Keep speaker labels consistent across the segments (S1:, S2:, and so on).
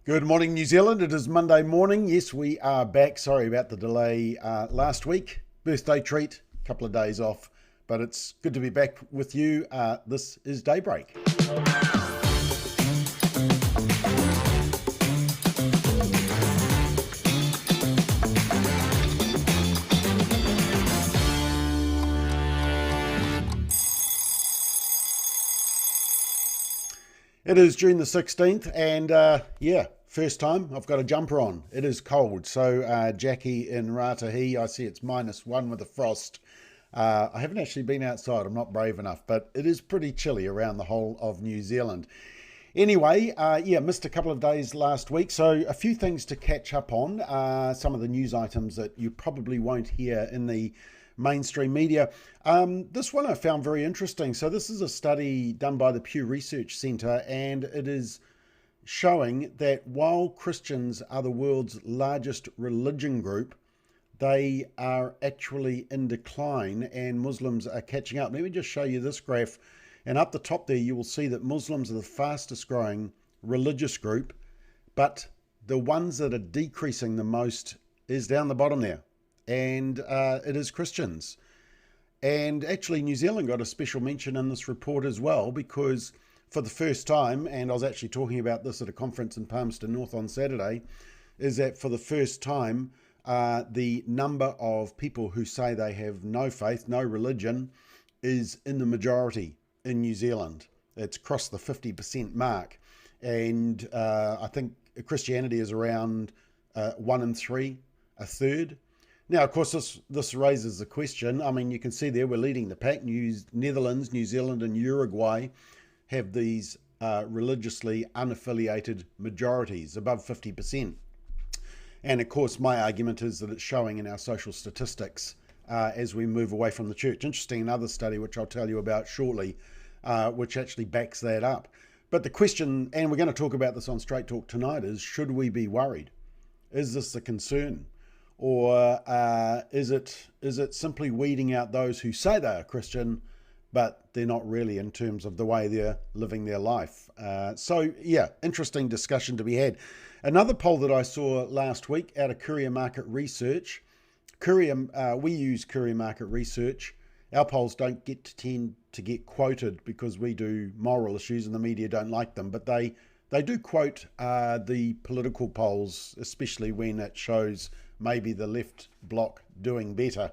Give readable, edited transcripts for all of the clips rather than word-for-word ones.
S1: Good morning, New Zealand. It is Monday morning. Yes, we are back. Sorry about the delay last week. Birthday treat, a couple of days off, but it's good to be back with you. This is Daybreak. It is June the 16th, and first time I've got a jumper on. It is cold, so Jackie in Ratahi, I see it's -1 with a frost. I haven't actually been outside, I'm not brave enough, but it is pretty chilly around the whole of New Zealand. Anyway, missed a couple of days last week, so a few things to catch up on. Some of the news items that you probably won't hear in the mainstream media. This one I found very interesting. So this is a study done by the Pew Research Centre, and it is showing that while Christians are the world's largest religion group, they are actually in decline and Muslims are catching up. Let me just show you this graph. And up the top there, you will see that Muslims are the fastest growing religious group, but the ones that are decreasing the most is down the bottom there. And it is Christians. And actually New Zealand got a special mention in this report as well, because for the first time, and I was actually talking about this at a conference in Palmerston North on Saturday, is that for the first time, the number of people who say they have no faith, no religion, is in the majority in New Zealand. It's crossed the 50% mark. And I think Christianity is around 1 in 3, a third. Now, of course, this raises the question. I mean, you can see there we're leading the pack. Netherlands, New Zealand and Uruguay have these religiously unaffiliated majorities, above 50%. And of course, my argument is that it's showing in our social statistics as we move away from the church. Interesting, another study, which I'll tell you about shortly, which actually backs that up. But the question, and we're going to talk about this on Straight Talk tonight, is should we be worried? Is this a concern? Or is it simply weeding out those who say they are Christian, but they're not really in terms of the way they're living their life? Interesting discussion to be had. Another poll that I saw last week out of Courier Market Research. We use Courier Market Research. Our polls don't tend to get quoted because we do moral issues and the media don't like them, but they do quote the political polls, especially when it shows maybe the left bloc doing better.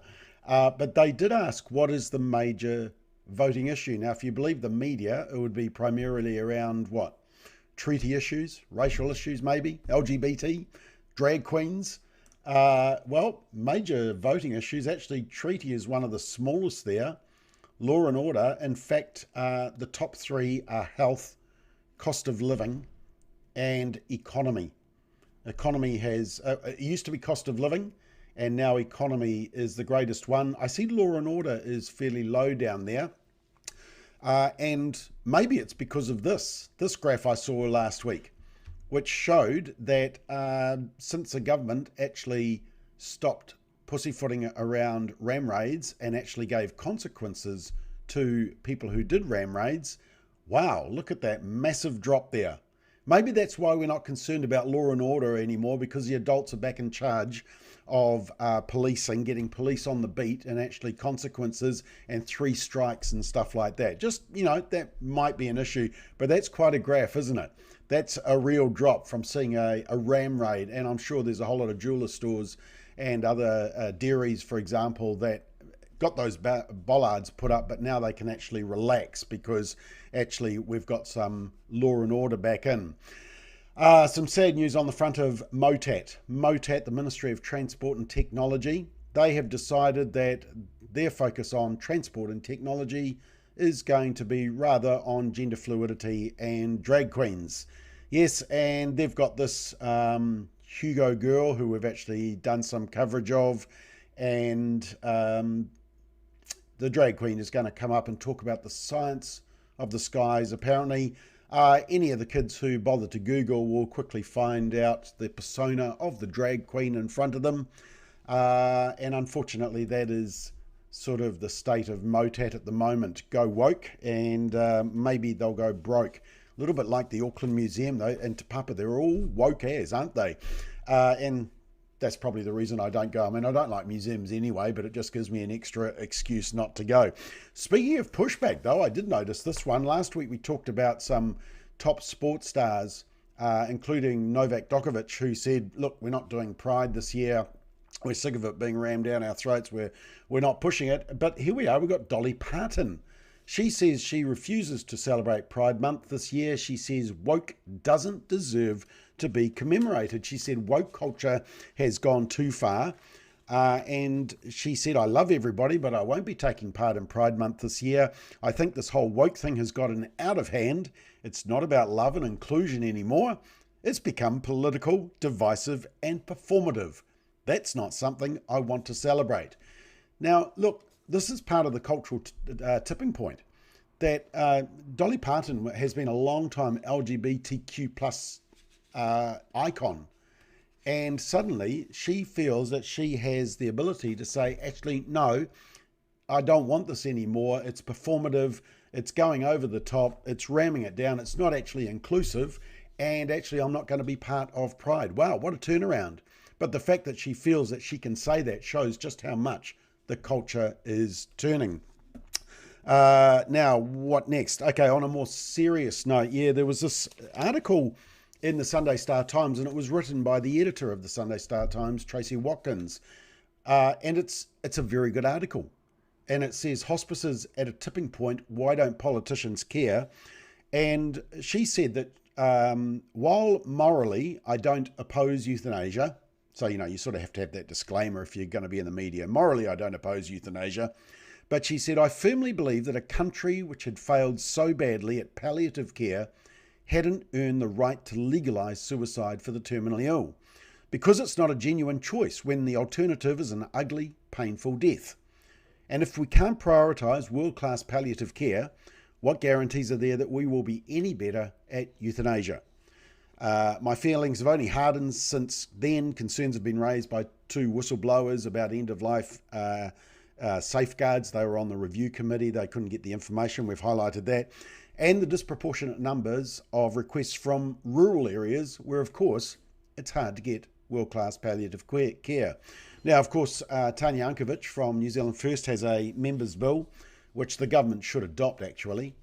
S1: But they did ask, what is the major voting issue? Now, if you believe the media, it would be primarily around what? Treaty issues, racial issues maybe, LGBT, drag queens. Major voting issues. Actually, treaty is one of the smallest there. Law and order. In fact, the top three are health, cost of living, and economy. Economy has, it used to be cost of living, and now economy is the greatest one. I see law and order is fairly low down there. And maybe it's because of this graph I saw last week, which showed that since the government actually stopped pussyfooting around ram raids and actually gave consequences to people who did ram raids, wow, look at that massive drop there. Maybe that's why we're not concerned about law and order anymore, because the adults are back in charge of policing, getting police on the beat and actually consequences and 3 strikes and stuff like that. Just, that might be an issue, but that's quite a graph, isn't it? That's a real drop from seeing a ram raid. And I'm sure there's a whole lot of jeweler stores and other dairies, for example, that got those bollards put up, but now they can actually relax because actually we've got some law and order back in. Some sad news on the front of MOTAT. MOTAT, the Ministry of Transport and Technology, they have decided that their focus on transport and technology is going to be rather on gender fluidity and drag queens. Yes, and they've got this Hugo girl who we've actually done some coverage of, and the drag queen is going to come up and talk about the science of the skies. Apparently, any of the kids who bother to Google will quickly find out the persona of the drag queen in front of them. And unfortunately, that is sort of the state of MOTAT at the moment. Go woke, and maybe they'll go broke. little bit like the Auckland Museum, though, and Te Papa, they're all woke as, aren't they? And that's probably the reason I don't go. I mean, I don't like museums anyway, but it just gives me an extra excuse not to go. Speaking of pushback, though, I did notice this one. Last week we talked about some top sports stars, including Novak Djokovic, who said, look, we're not doing Pride this year. We're sick of it being rammed down our throats. We're not pushing it. But here we are. We've got Dolly Parton. She says she refuses to celebrate Pride Month this year. She says woke doesn't deserve to be commemorated. She said woke culture has gone too far. And she said, I love everybody, but I won't be taking part in Pride Month this year. I think this whole woke thing has gotten out of hand. It's not about love and inclusion anymore. It's become political, divisive, and performative. That's not something I want to celebrate. Now, look, this is part of the cultural tipping point that Dolly Parton has been a long-time LGBTQ plus icon. And suddenly she feels that she has the ability to say, actually, no, I don't want this anymore. It's performative. It's going over the top. It's ramming it down. It's not actually inclusive. And actually, I'm not going to be part of Pride. Wow, what a turnaround. But the fact that she feels that she can say that shows just how much the culture is turning. Now, what next? Okay, on a more serious note, there was this article in the Sunday Star Times, and it was written by the editor of the Sunday Star Times, Tracy Watkins. And it's a very good article. And it says, hospices at a tipping point, why don't politicians care? And she said that while morally I don't oppose euthanasia, so, you sort of have to have that disclaimer if you're going to be in the media. Morally, I don't oppose euthanasia. But she said, I firmly believe that a country which had failed so badly at palliative care hadn't earned the right to legalise suicide for the terminally ill, because it's not a genuine choice when the alternative is an ugly, painful death. And if we can't prioritise world-class palliative care, what guarantees are there that we will be any better at euthanasia? My feelings have only hardened since then. Concerns have been raised by two whistleblowers about end-of-life safeguards. They were on the review committee. They couldn't get the information. We've highlighted that. And the disproportionate numbers of requests from rural areas where, of course, it's hard to get world-class palliative care. Now, of course, Tanya Unkovic from New Zealand First has a members' bill, which the government should adopt, actually,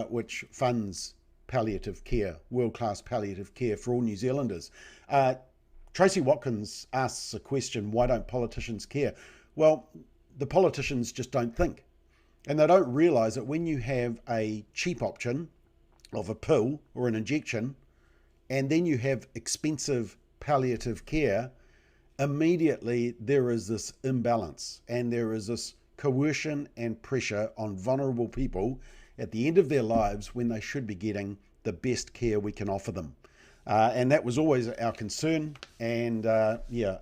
S1: which funds palliative care, world-class palliative care for all New Zealanders. Tracy Watkins asks a question, why don't politicians care? Well, the politicians just don't think. And they don't realise that when you have a cheap option of a pill or an injection, and then you have expensive palliative care, immediately there is this imbalance and there is this coercion and pressure on vulnerable people at the end of their lives when they should be getting the best care we can offer them. And that was always our concern. And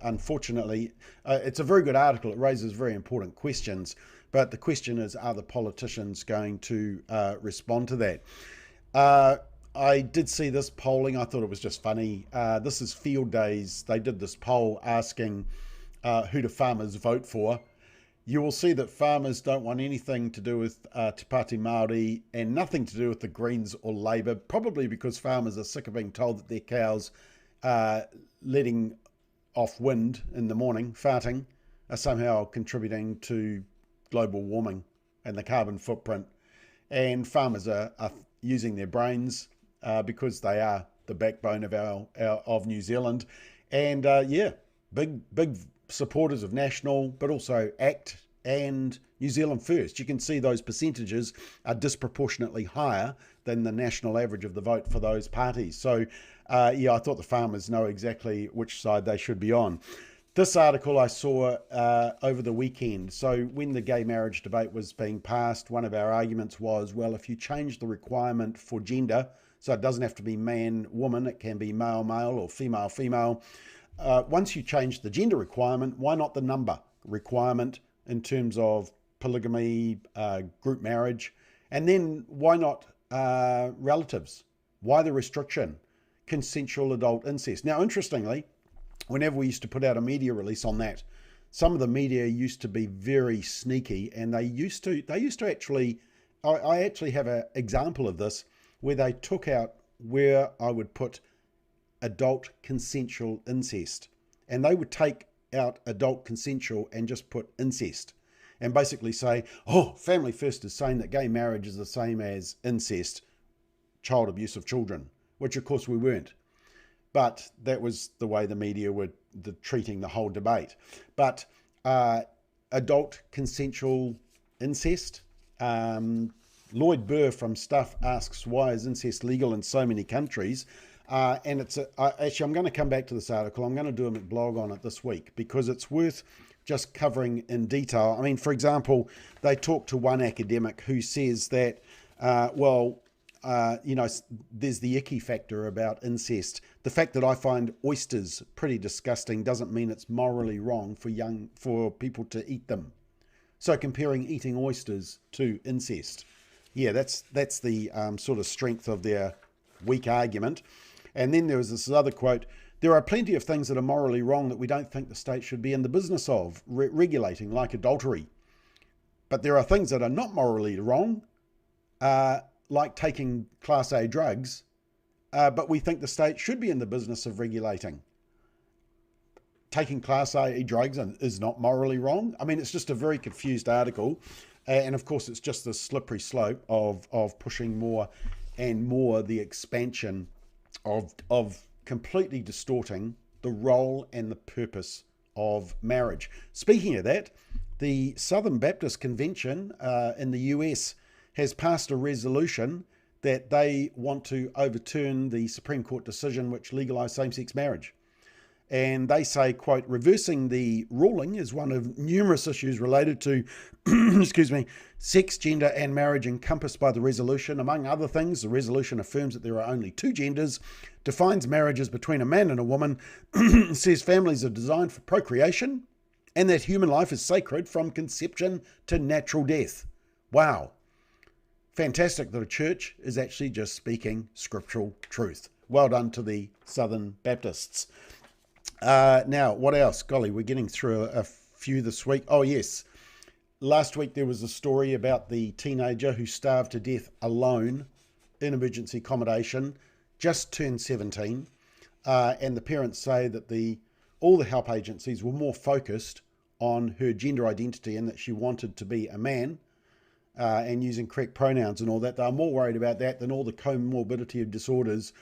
S1: unfortunately, it's a very good article. It raises very important questions. But the question is, are the politicians going to respond to that? I did see this polling. I thought it was just funny. This is Field Days. They did this poll asking who do farmers vote for. You will see that farmers don't want anything to do with Te Pāti Māori and nothing to do with the Greens or Labour, probably because farmers are sick of being told that their cows letting off wind in the morning, farting, are somehow contributing to global warming and the carbon footprint. And farmers are using their brains because they are the backbone of New Zealand. And big supporters of National, but also ACT and New Zealand First. You can see those percentages are disproportionately higher than the national average of the vote for those parties. So, I thought the farmers know exactly which side they should be on. This article I saw over the weekend. So when the gay marriage debate was being passed, one of our arguments was, well, if you change the requirement for gender, so it doesn't have to be man, woman, it can be male, male or female, female. Once you change the gender requirement, why not the number requirement in terms of polygamy, group marriage? And then why not relatives? Why the restriction? Consensual adult incest. Now, interestingly, whenever we used to put out a media release on that, some of the media used to be very sneaky, and they used to actually, I actually have an example of this. where they took out where I would put adult consensual incest. And they would take out adult consensual and just put incest. And basically say, oh, Family First is saying that gay marriage is the same as incest, child abuse of children, which of course we weren't. But that was the way the media were treating the whole debate. But adult consensual incest, Lloyd Burr from Stuff asks, why is incest legal in so many countries? And it's actually, I'm going to come back to this article. I'm going to do a blog on it this week because it's worth just covering in detail. I mean, for example, they talk to one academic who says that, there's the icky factor about incest. The fact that I find oysters pretty disgusting doesn't mean it's morally wrong for people to eat them. So comparing eating oysters to incest, yeah, that's the sort of strength of their weak argument. And then there was this other quote: there are plenty of things that are morally wrong that we don't think the state should be in the business of regulating, like adultery. But there are things that are not morally wrong, like taking Class A drugs, but we think the state should be in the business of regulating. Taking Class A drugs is not morally wrong. I mean, it's just a very confused article. And of course, it's just the slippery slope of pushing more and more the expansion of completely distorting the role and the purpose of marriage. Speaking of that, the Southern Baptist Convention in the US has passed a resolution that they want to overturn the Supreme Court decision which legalized same-sex marriage. And they say, quote, reversing the ruling is one of numerous issues related to, sex, gender and marriage encompassed by the resolution. Among other things, the resolution affirms that there are only two genders, defines marriages between a man and a woman, says families are designed for procreation, and that human life is sacred from conception to natural death. Wow. Fantastic that a church is actually just speaking scriptural truth. Well done to the Southern Baptists. Now, what else? Golly, we're getting through a few this week. Oh, yes. Last week there was a story about the teenager who starved to death alone in emergency accommodation, just turned 17. And the parents say that all the help agencies were more focused on her gender identity and that she wanted to be a man and using correct pronouns and all that. They were more worried about that than all the comorbidity of disorders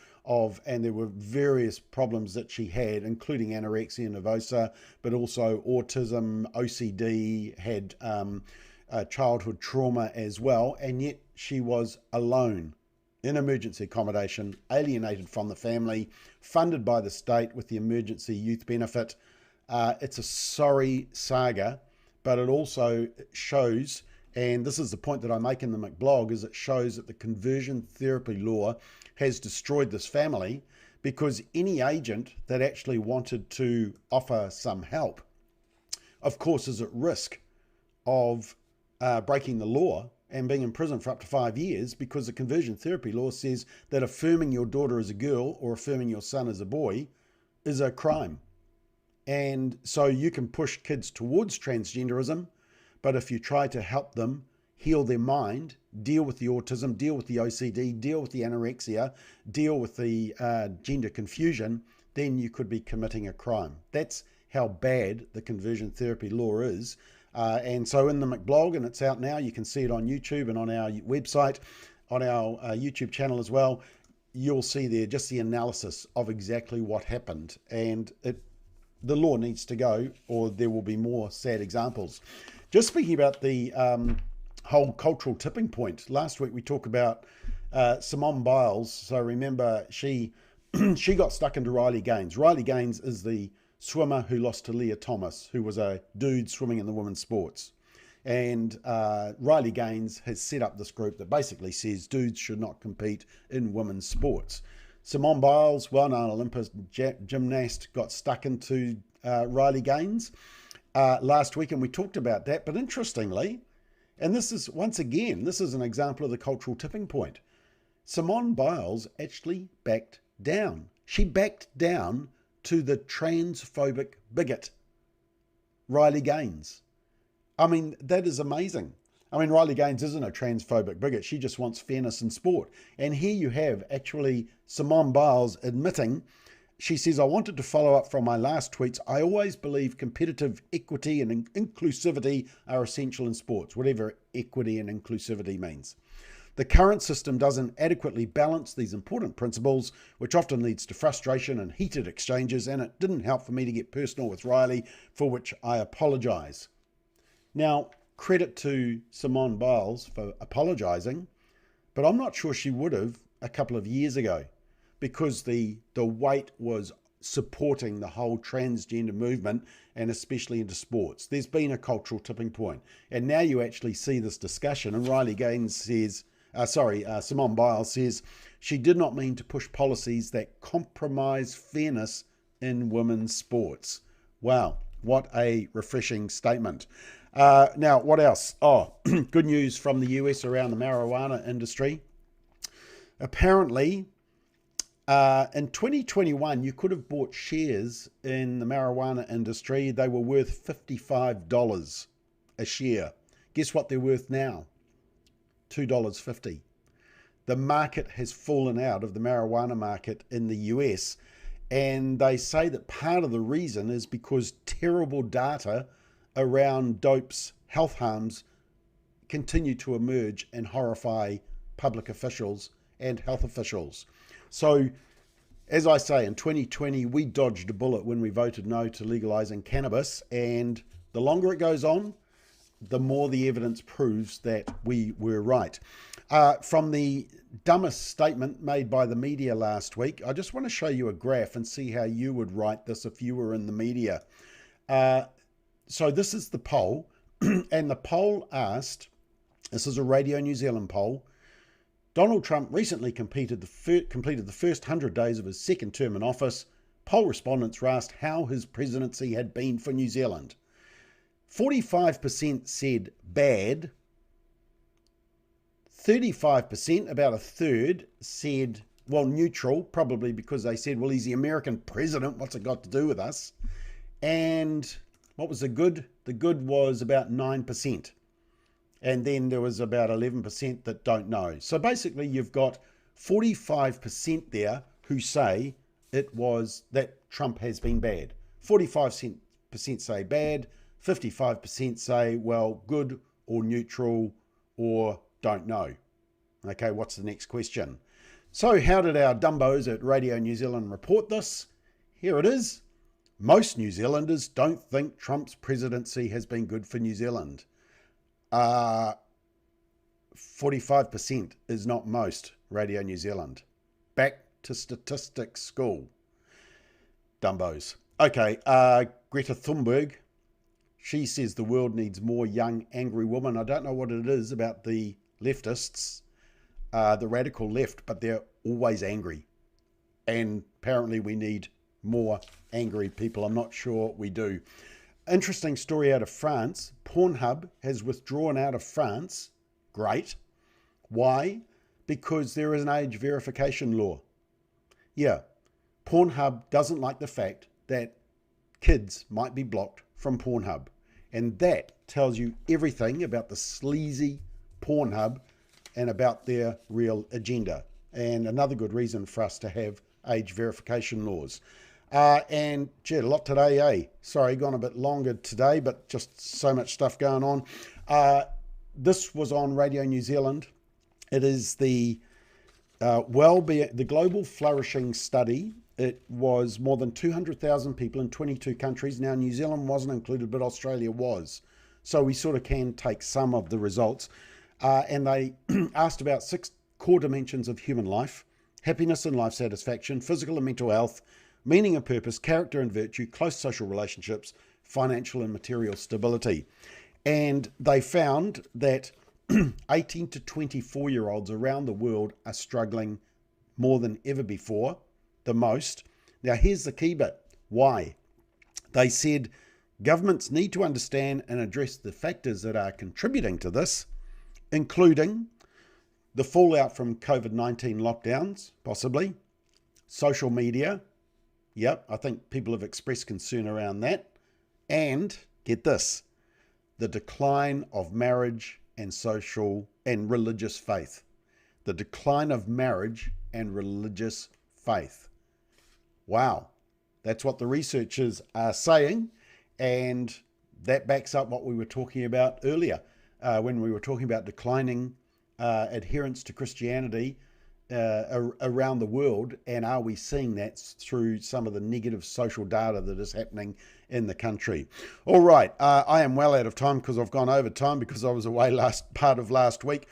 S1: and there were various problems that she had, including anorexia nervosa, but also autism, OCD, had childhood trauma as well. And yet she was alone in emergency accommodation, alienated from the family, funded by the state with the emergency youth benefit. It's a sorry saga, but it also shows, and this is the point that I make in the McBlog, is it shows that the conversion therapy law has destroyed this family, because any agent that actually wanted to offer some help, of course, is at risk of breaking the law and being in prison for up to 5 years, because the conversion therapy law says that affirming your daughter as a girl or affirming your son as a boy is a crime. And so you can push kids towards transgenderism, but if you try to help them heal their mind, deal with the autism, deal with the OCD, deal with the anorexia, deal with the gender confusion, then you could be committing a crime. That's how bad the conversion therapy law is. And so in the McBlog, and it's out now, you can see it on YouTube and on our website, on our YouTube channel as well, you'll see there just the analysis of exactly what happened. And the law needs to go, or there will be more sad examples. Just speaking about the whole cultural tipping point, last week we talked about Simone Biles. So remember, she got stuck into Riley Gaines. Riley Gaines is the swimmer who lost to Leah Thomas, who was a dude swimming in the women's sports. And Riley Gaines has set up this group that basically says dudes should not compete in women's sports. Simone Biles, well-known Olympus gymnast, got stuck into Riley Gaines last week, and we talked about that. But interestingly, and this is, once again, this is an example of the cultural tipping point. Simone Biles actually backed down. She backed down to the transphobic bigot, Riley Gaines. I mean, that is amazing. I mean, Riley Gaines isn't a transphobic bigot. She just wants fairness in sport. And here you have actually Simone Biles admitting, she says, I wanted to follow up from my last tweets. I always believe competitive equity and inclusivity are essential in sports, whatever equity and inclusivity means. The current system doesn't adequately balance these important principles, which often leads to frustration and heated exchanges, and it didn't help for me to get personal with Riley, for which I apologise. Now, credit to Simone Biles for apologising, but I'm not sure she would have a couple of years ago, because the weight was supporting the whole transgender movement, and especially into sports. There's been a cultural tipping point, and now you actually see this discussion, and Riley Gaines says, Simone Biles says she did not mean to push policies that compromise fairness in women's sports. Wow, what a refreshing statement. Now, what else? Oh, good news from the US around the marijuana industry. Apparently, in 2021, you could have bought shares in the marijuana industry. They were worth $55 a share. Guess what they're worth now? $2.50. The market has fallen out of the marijuana market in the US, and they say that part of the reason is because terrible data around dope's health harms continue to emerge and horrify public officials and health officials. So, as I say, in 2020, we dodged a bullet when we voted no to legalizing cannabis, and the longer it goes on, the more the evidence proves that we were right. From the dumbest statement made by the media last week, I just want to show you a graph and see how you would write this if you were in the media. So this is the poll, and the poll asked, this is a Radio New Zealand poll, Donald Trump recently completed the first 100 days of his second term in office. Poll respondents were asked how his presidency had been for New Zealand. 45% said bad. 35%, about a third, said, well, neutral, probably because they said, well, he's the American president. What's it got to do with us? And what was the good? The good was about 9%. And then there was about 11% that don't know. So basically you've got 45% there who say it was that Trump has been bad. 45% say bad, 55% say, well, good or neutral or don't know. Okay, what's the next question? So how did our dumbos at Radio New Zealand report this? Here it is. Most New Zealanders don't think Trump's presidency has been good for New Zealand. 45% is not most, Radio New Zealand. Back to statistics school. Dumbos. Okay, Greta Thunberg. She says the world needs more young, angry women. I don't know what it is about the leftists, the radical left, but they're always angry. And apparently we need more angry people. I'm not sure we do. Interesting story out of France. Pornhub has withdrawn out of France. Great. Why? Because there is an age verification law. Yeah, Pornhub doesn't like the fact that kids might be blocked from Pornhub. And that tells you everything about the sleazy Pornhub and about their real agenda. And another good reason for us to have age verification laws. And gee, a lot today, eh? Sorry, gone a bit longer today, but just so much stuff going on. This was on Radio New Zealand. It is the Global Flourishing Study. It was more than 200,000 people in 22 countries. Now, New Zealand wasn't included, but Australia was. So we sort of can take some of the results. And they asked about 6 core dimensions of human life: happiness and life satisfaction, physical and mental health, meaning and purpose, character and virtue, close social relationships, financial and material stability. And they found that 18 to 24-year-olds around the world are struggling more than ever before, the most. Now, here's the key bit. Why? They said governments need to understand and address the factors that are contributing to this, including the fallout from COVID-19 lockdowns, possibly, social media. Yep, I think people have expressed concern around that. And, get this, the decline of marriage and social and religious faith. The decline of marriage and religious faith. Wow. That's what the researchers are saying, and that backs up what we were talking about earlier when we were talking about declining adherence to Christianity around the world, and are we seeing that through some of the negative social data that is happening in the country. All right, I am well out of time because I've gone over time because I was away part of last week.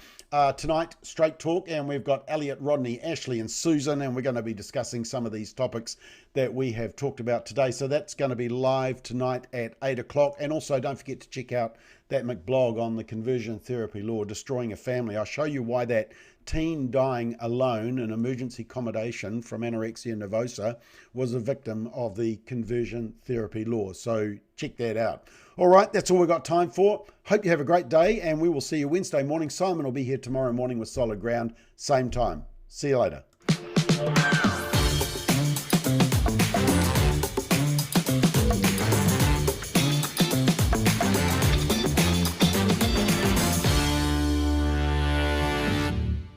S1: Tonight, Straight Talk, and we've got Elliot, Rodney, Ashley and Susan, and we're going to be discussing some of these topics that we have talked about today. So that's going to be live tonight at 8 o'clock. And also don't forget to check out that McBlog on the conversion therapy law, Destroying a Family. I'll show you why that teen dying alone in emergency accommodation from anorexia nervosa was a victim of the conversion therapy law. So check that out. All right, that's all we've got time for. Hope you have a great day, and we will see you Wednesday morning. Simon will be here tomorrow morning with Solid Ground, same time. See you later.